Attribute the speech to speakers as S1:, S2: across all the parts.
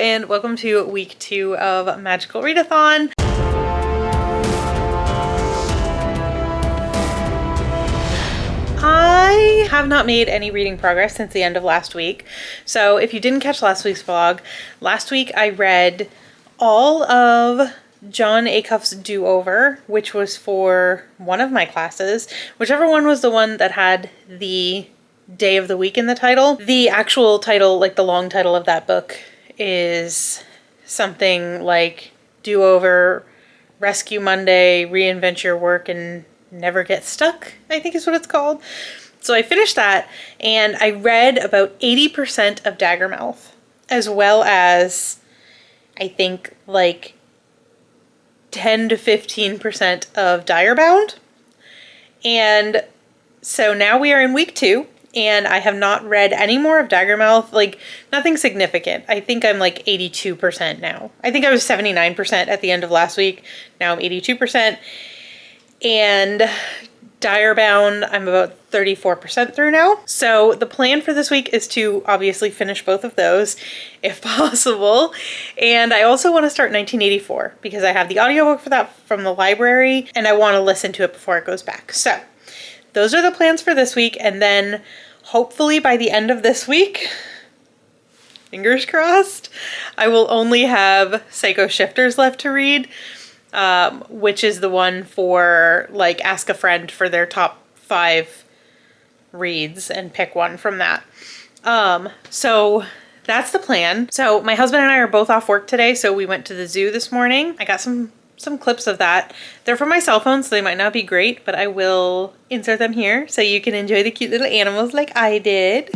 S1: and welcome to week 2 of Magical Readathon. I have not made any reading progress since the end of last week. So if you didn't catch last week's vlog, last week I read all of John Acuff's Do-Over, which was for one of my classes, whichever one was the one that had the day of the week in the title. The actual title, like the long title of that book, is something like Do-Over, Rescue Monday, Reinvent Your Work, and Never Get Stuck, I think is what it's called. So I finished that, and I read about 80% of Daggermouth, as well as, I think, like 10 to 15% of Direbound. And so now we are in week 2, and I have not read any more of Daggermouth, like nothing significant. I think I'm like 82% now. I think I was 79% at the end of last week. Now I'm 82%. And Direbound, I'm about 34% through now. So the plan for this week is to obviously finish both of those if possible. And I also want to start 1984 because I have the audiobook for that from the library and I want to listen to it before it goes back. So those are the plans for this week. And then hopefully by the end of this week, fingers crossed, I will only have Psycho Shifters left to read. Which is the one for, like, ask a friend for their top 5 reads and pick one from that. So that's the plan. So my husband and I are both off work today, so we went to the zoo this morning. I got some clips of that. They're from my cell phone, so they might not be great, but I will insert them here so you can enjoy the cute little animals like I did.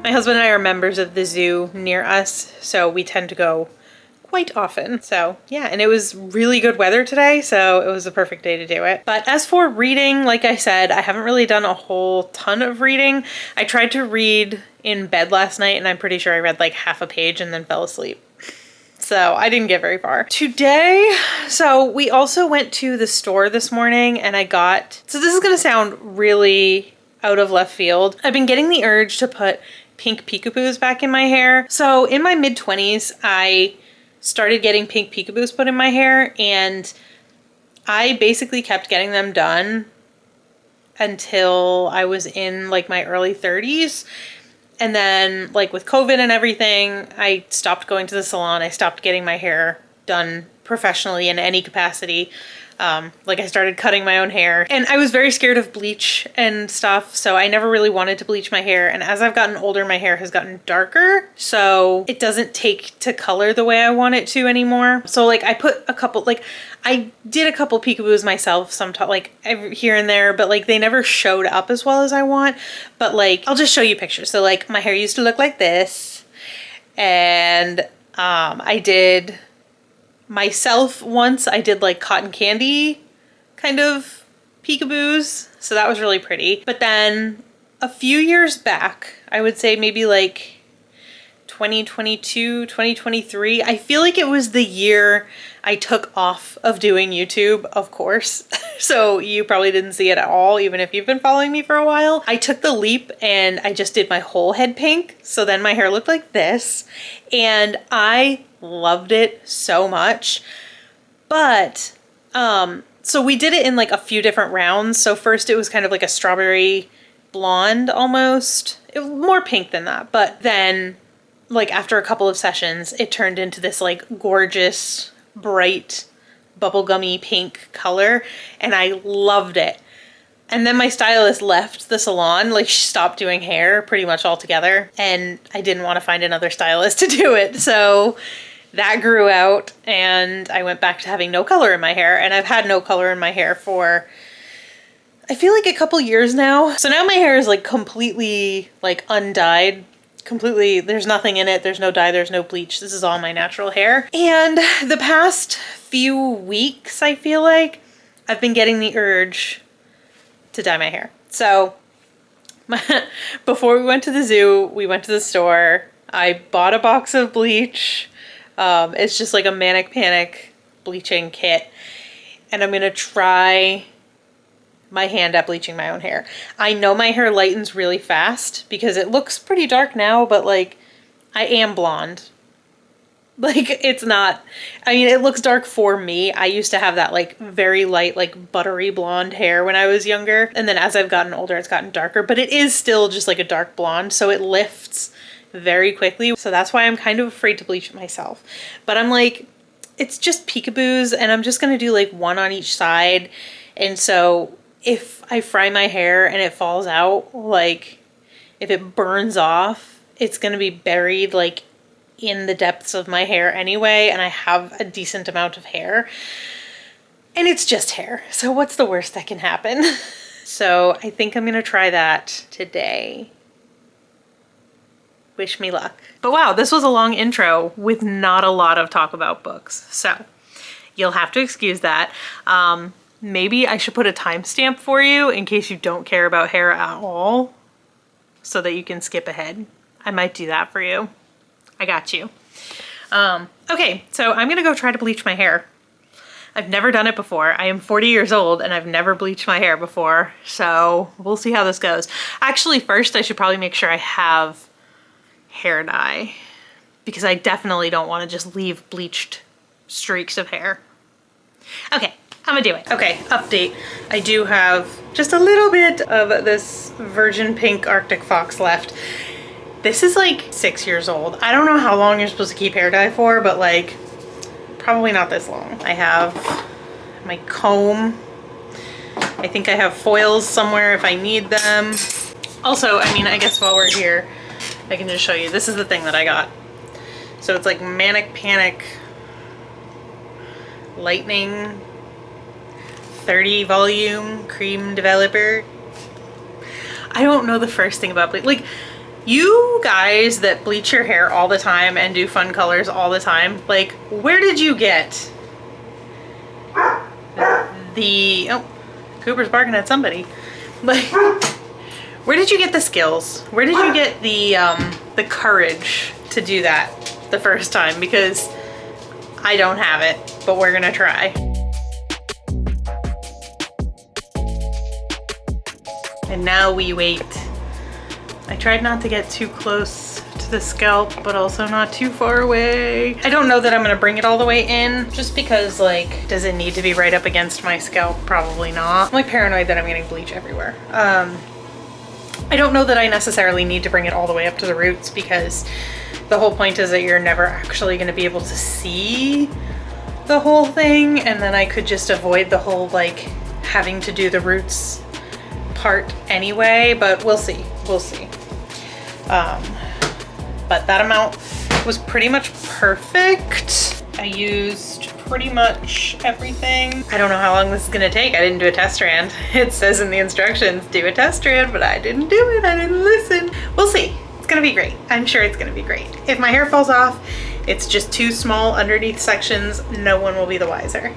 S1: My husband and I are members of the zoo near us, so we tend to go quite often. So yeah, and it was really good weather today, so it was a perfect day to do it. But as for reading, like I said, I haven't really done a whole ton of reading. I tried to read in bed last night, and I'm pretty sure I read like half a page and then fell asleep. So I didn't get very far. Today, so we also went to the store this morning and I got, so this is gonna sound really out of left field. I've been getting the urge to put pink peekaboos back in my hair. So in my mid-20s, I started getting pink peekaboos put in my hair, and I basically kept getting them done until I was in like my early 30s. And then like with COVID and everything, I stopped going to the salon. I stopped getting my hair done professionally in any capacity. Like I started cutting my own hair, and I was very scared of bleach and stuff, so I never really wanted to bleach my hair. And as I've gotten older, my hair has gotten darker, so it doesn't take to color the way I want it to anymore. So like I put a couple, like I did a couple peekaboos myself sometimes, like here and there, but like they never showed up as well as I want. But like I'll just show you pictures. So like my hair used to look like this, and I did myself once, I did like cotton candy kind of peekaboos, so that was really pretty. But then a few years back, I would say maybe like 2022, 2023, I feel like it was the year I took off of doing YouTube, of course. So you probably didn't see it at all, even if you've been following me for a while. I took the leap and I just did my whole head pink. So then my hair looked like this, and I loved it so much. But so we did it in like a few different rounds. So first it was kind of like a strawberry blonde almost. It was more pink than that. But then like after a couple of sessions, it turned into this like gorgeous, bright, bubblegummy pink color, and I loved it. And then my stylist left the salon, like she stopped doing hair pretty much altogether, and I didn't want to find another stylist to do it. So that grew out and I went back to having no color in my hair, and I've had no color in my hair for, I feel like a couple years now. So now my hair is like completely like undyed, completely, there's nothing in it, there's no dye, there's no bleach. This is all my natural hair. And the past few weeks, I feel like I've been getting the urge to dye my hair. So before we went to the zoo, we went to the store. I bought a box of bleach. It's just like a Manic Panic bleaching kit. And I'm gonna try my hand at bleaching my own hair. I know my hair lightens really fast because it looks pretty dark now, but like I am blonde. Like it's not, I mean, it looks dark for me. I used to have that like very light, like buttery blonde hair when I was younger. And then as I've gotten older, it's gotten darker, but it is still just like a dark blonde. So it lifts very quickly. So that's why I'm kind of afraid to bleach it myself. But I'm like, it's just peekaboos, and I'm just going to do like one on each side. And so if I fry my hair and it falls out, like if it burns off, it's going to be buried like in the depths of my hair anyway, and I have a decent amount of hair, and it's just hair, so what's the worst that can happen? So I think I'm gonna try that today. Wish me luck. But wow, this was a long intro with not a lot of talk about books, so you'll have to excuse that. Maybe I should put a timestamp for you in case you don't care about hair at all, so that you can skip ahead. I might do that for you. I got you. Okay, so I'm gonna go try to bleach my hair. I've never done it before. I am 40 years old and I've never bleached my hair before, so we'll see how this goes. Actually, first I should probably make sure I have hair dye, because I definitely don't want to just leave bleached streaks of hair. Okay, I'm gonna do it. Okay, update. I do have just a little bit of this virgin pink Arctic Fox left. This is like 6 years old. I don't know how long you're supposed to keep hair dye for, but like probably not this long. I have my comb. I think I have foils somewhere if I need them. Also, I mean, I guess while we're here, I can just show you. This is the thing that I got. So it's like Manic Panic Lightning 30 volume cream developer. I don't know the first thing about bleach. Like, You guys that bleach your hair all the time and do fun colors all the time, like, where did you get the, oh, Cooper's barking at somebody. Like, where did you get the skills? Where did you get the courage to do that the first time? Because I don't have it, but we're gonna try. And now we wait. I tried not to get too close to the scalp, but also not too far away. I don't know that I'm gonna bring it all the way in, just because, like, does it need to be right up against my scalp? Probably not. I'm like paranoid that I'm getting bleach everywhere. I don't know that I necessarily need to bring it all the way up to the roots, because the whole point is that you're never actually gonna be able to see the whole thing, and then I could just avoid the whole, like, having to do the roots part anyway, but we'll see. We'll see. But that amount was pretty much perfect. I used pretty much everything. I don't know how long this is gonna take. I didn't do a test strand. It says in the instructions, do a test strand, but I didn't do it. I didn't listen. We'll see. It's gonna be great. I'm sure it's gonna be great. If my hair falls off, it's just two small underneath sections. No one will be the wiser.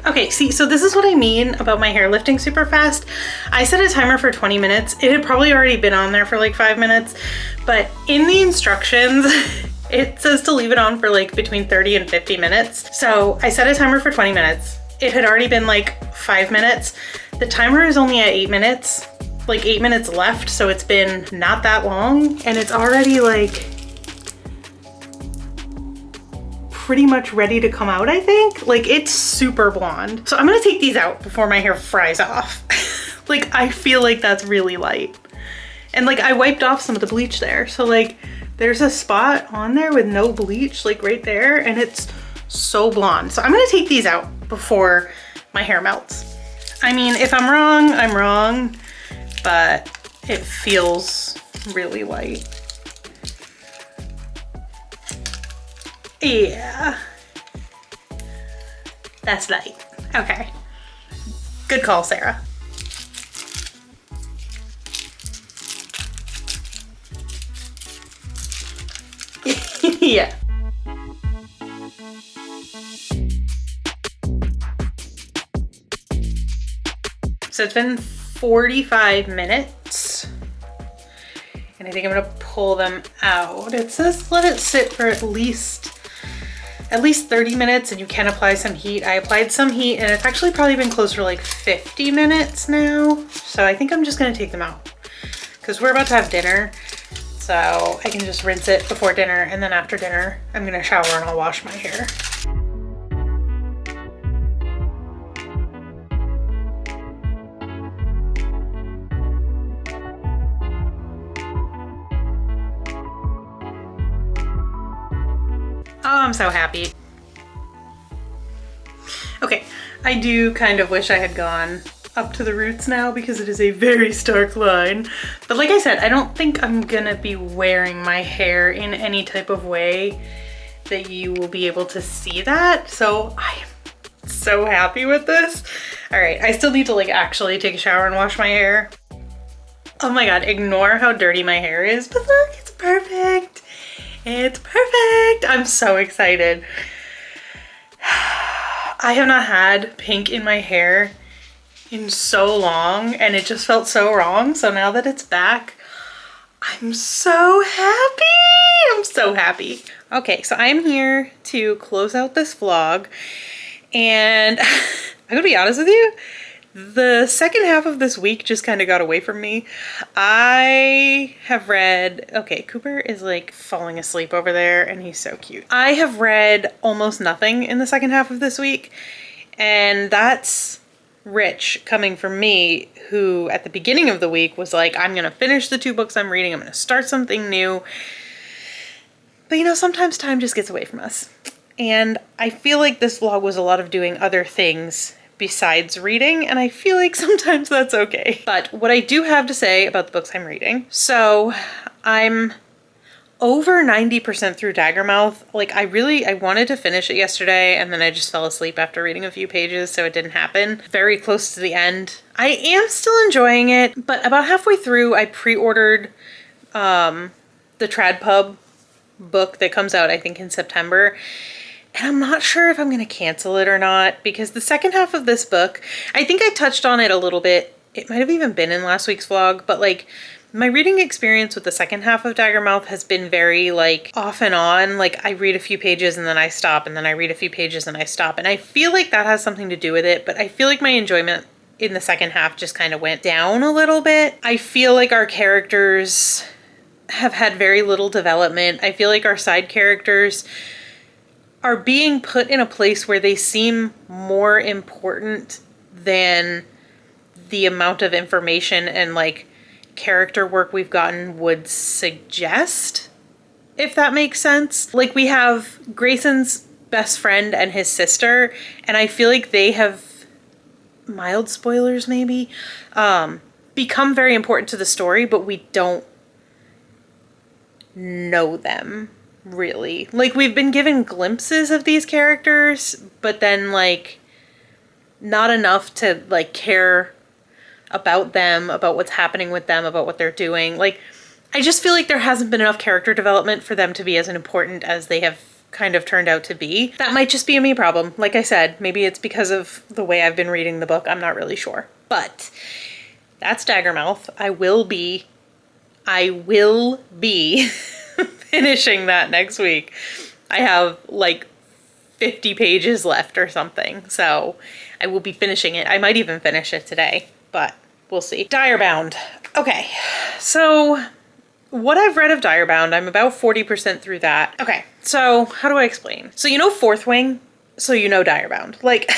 S1: Okay, see, so this is what I mean about my hair lifting super fast. I set a timer for 20 minutes. It had probably already been on there for like 5 minutes, but in the instructions, it says to leave it on for like between 30 and 50 minutes. So I set a timer for 20 minutes. It had already been like 5 minutes. The timer is only at 8 minutes, like 8 minutes left. So it's been not that long, and it's already like pretty much ready to come out, I think. Like, it's super blonde. So I'm gonna take these out before my hair fries off. Like, I feel like that's really light. And like, I wiped off some of the bleach there. So like, there's a spot on there with no bleach, like right there, and it's so blonde. So I'm gonna take these out before my hair melts. I mean, if I'm wrong, I'm wrong, but it feels really light. Yeah, that's light. Okay, good call, Sarah. Yeah. So it's been 45 minutes. And I think I'm gonna pull them out. It says let it sit for at least 30 minutes, and you can apply some heat. I applied some heat, and it's actually probably been closer to like 50 minutes now. So I think I'm just gonna take them out because we're about to have dinner. So I can just rinse it before dinner, and then after dinner, I'm gonna shower and I'll wash my hair. Oh, I'm so happy. Okay, I do kind of wish I had gone up to the roots now because it is a very stark line. But like I said, I don't think I'm gonna be wearing my hair in any type of way that you will be able to see that. So I am so happy with this. All right, I still need to like actually take a shower and wash my hair. Oh my God, ignore how dirty my hair is, but look, it's perfect. It's perfect. I'm so excited. I have not had pink in my hair in so long, and it just felt so wrong. So now that it's back, I'm so happy. I'm so happy. Okay, so I'm here to close out this vlog, and I'm gonna be honest with you, the second half of this week just kind of got away from me. I have read, okay, Cooper is like falling asleep over there and he's so cute. I have read almost nothing in the second half of this week, and that's rich coming from me, who at the beginning of the week was like, I'm gonna finish the 2 books I'm reading, I'm gonna start something new. But you know, sometimes time just gets away from us. And I feel like this vlog was a lot of doing other things besides reading, and I feel like sometimes that's okay. But what I do have to say about the books I'm reading, so I'm over 90% through Daggermouth. Like, I wanted to finish it yesterday, and then I just fell asleep after reading a few pages, so it didn't happen. Very close to the end. I am still enjoying it, but about halfway through I pre-ordered the Trad Pub book that comes out, I think, in September. And I'm not sure if I'm going to cancel it or not, because the second half of this book, I think I touched on it a little bit. It might have even been in last week's vlog, but like my reading experience with the second half of Daggermouth has been very like off and on. Like I read a few pages and then I stop, and then I read a few pages and I stop. And I feel like that has something to do with it, but I feel like my enjoyment in the second half just kind of went down a little bit. I feel like our characters have had very little development. I feel like our side characters are being put in a place where they seem more important than the amount of information and like character work we've gotten would suggest, if that makes sense. Like we have Grayson's best friend and his sister, and I feel like they have, mild spoilers maybe, become very important to the story, but we don't know them really. Like we've been given glimpses of these characters, but then like not enough to like care about them, about what's happening with them, about what they're doing. Like I just feel like there hasn't been enough character development for them to be as important as they have kind of turned out to be. That might just be a me problem. Like I said, maybe it's because of the way I've been reading the book. I'm not really sure. But that's Daggermouth. I will be finishing that next week. I have like 50 pages left or something, so I will be finishing it. I might even finish it today, but we'll see. Direbound. Okay, so what I've read of Direbound, I'm about 40% through that. Okay, so how do I explain? So you know Fourth Wing, so you know Direbound. Like,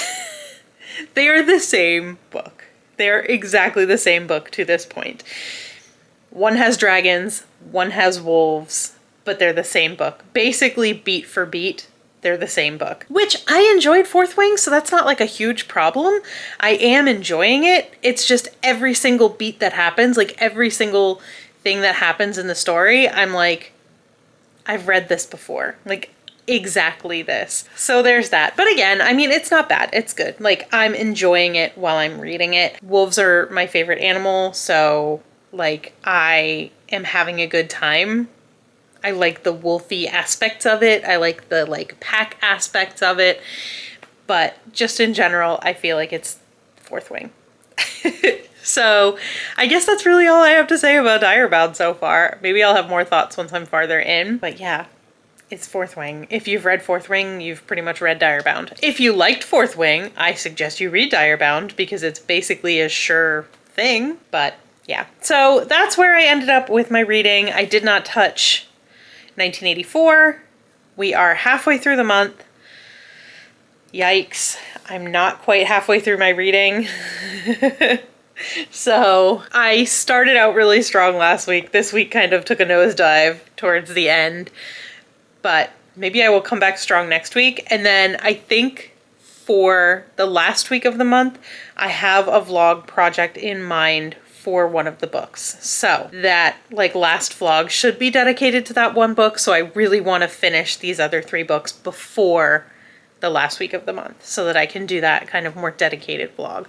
S1: they are the same book. They're exactly the same book to this point. One has dragons, one has wolves, but they're the same book. Basically, beat for beat, they're the same book. Which I enjoyed Fourth Wing, so that's not like a huge problem. I am enjoying it. It's just every single beat that happens, like every single thing that happens in the story, I'm like, I've read this before. Like, exactly this. So there's that. But again, I mean, it's not bad. It's good. Like, I'm enjoying it while I'm reading it. Wolves are my favorite animal, so like, I am having a good time. I like the wolfy aspects of it. I like the like pack aspects of it. But just in general, I feel like it's Fourth Wing. So I guess that's really all I have to say about Direbound so far. Maybe I'll have more thoughts once I'm farther in. But yeah, it's Fourth Wing. If you've read Fourth Wing, you've pretty much read Direbound. If you liked Fourth Wing, I suggest you read Direbound because it's basically a sure thing. But yeah, so that's where I ended up with my reading. I did not touch 1984. We are halfway through the month. Yikes. I'm not quite halfway through my reading. So I started out really strong last week. This week kind of took a nosedive towards the end, but maybe I will come back strong next week. And then I think for the last week of the month, I have a vlog project in mind for one of the books. So that like last vlog should be dedicated to that one book. So I really want to finish these other 3 books before the last week of the month so that I can do that kind of more dedicated vlog.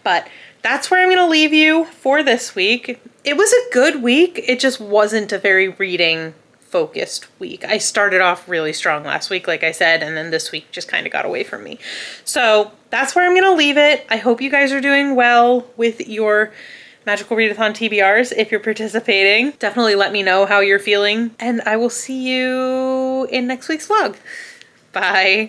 S1: But that's where I'm going to leave you for this week. It was a good week. It just wasn't a very reading focused week. I started off really strong last week, like I said, and then this week just kind of got away from me. So that's where I'm going to leave it. I hope you guys are doing well with your Magical Readathon TBRs if you're participating. Definitely let me know how you're feeling, and I will see you in next week's vlog. Bye.